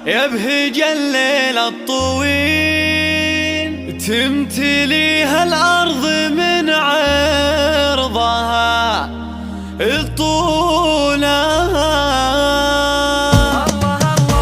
يبهج الليل الطويل تمتليها الأرض من عرضها الطولها.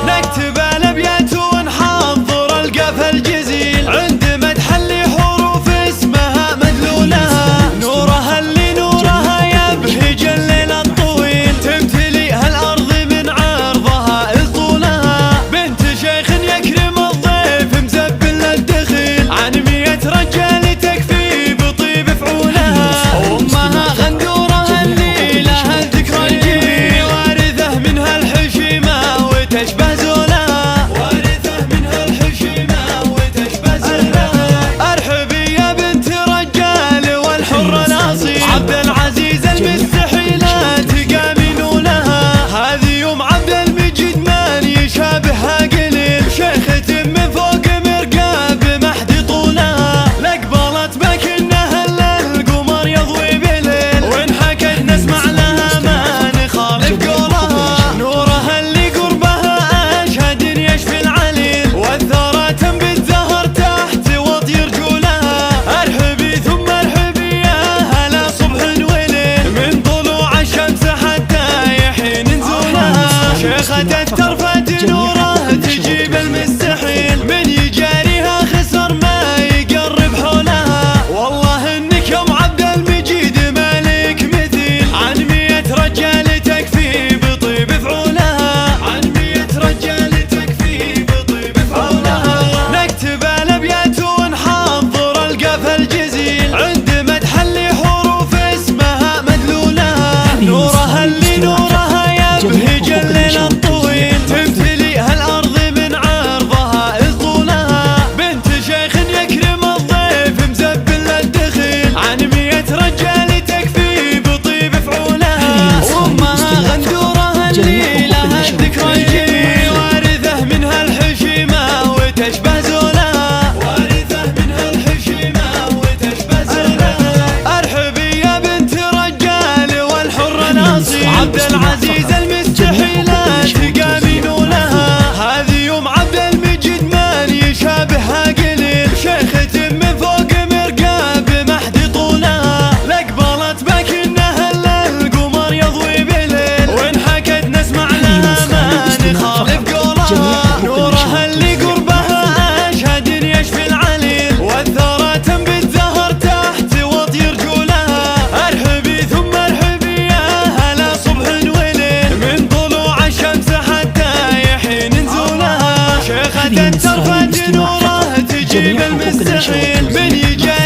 نكتب الأبيات ونحضر القفا الجزيل عند مدح اللي حروف اسمها مدلولها. نورها اللي نورها يبهج الليل الطويل تمتليها الأرض من عرضها الطولها. بنت شيخ يكرم الضيف مزبل للدخيل عن 100 رجال تكفي بطيب فعولها. وامها غندورها اللي لها الذكرى الجميل وارثه منها الحشيمه وتشبه زولها. وارثه منها الحشيمه وتشبه زولها. ارحبي يا بنت رجال والحر الاصيل عبد العزيز المستحيلات تقامين لها. هذه يوم عبد المجيد من يشابهها قليل شيخة من فوق مرقاب محد طولها. لقبلت بكنها القمر يضوي بليل وان حكت نسمع لها ما نخالف قولها. نورها اللي قربها اشهد يشفي العليل والثرى تنبت زهر تحت وطير جولها. ارحبي ثم ارحبي يا هلا صبح وليل من طلوع الشمس حتى يحين نزولها. شيخة الترفة نوره تجيب المستحيل من يجاريها خسر ما يقرب حولها. والله انك يوم عبد المجيد مالك مثيل عن 100 رجال تكفي بطيب فعولها. عن 100 رجال تكفي بطيب فعولها. نكتب الابيات ونحضر القفا الجزيل عند مدح اللي حروف اسمها مدلولها. نورها اللي نورها يبهج الليل الطويل تمتليها الأرض من عرضها الطولها. بنت شيخ يكرم الضيف مزبل للدخيل عن 100 رجال تكفي بطيب فعولها. وامها غندورها اللي لها الذكرى الجميل وارثه منها الحشيمه وتشبه زولها. وارثه منها الحشيمه وتشبه زولها. ارحبي يا بنت رجال والحر الاصيل عبد العزيز المستحيلات تقامين لها. هذه يوم عبد المجيد من يشابهها قليل شيخة من فوق مرقاب محد طولها. لقبلت بكنها القمر يضوي بليل وان حكت نسمع لها ما نخالف قولها. نورها اللي قربها اشهد يشفي العليل والثرى تنبت زهر تحت وطير جولها. ارحبي ثم ارحبي يا هلا صبح وليل من طلوع الشمس حتى يحين نزولها. شيخة الترفة نوره تجيب المستحيل من يجاريها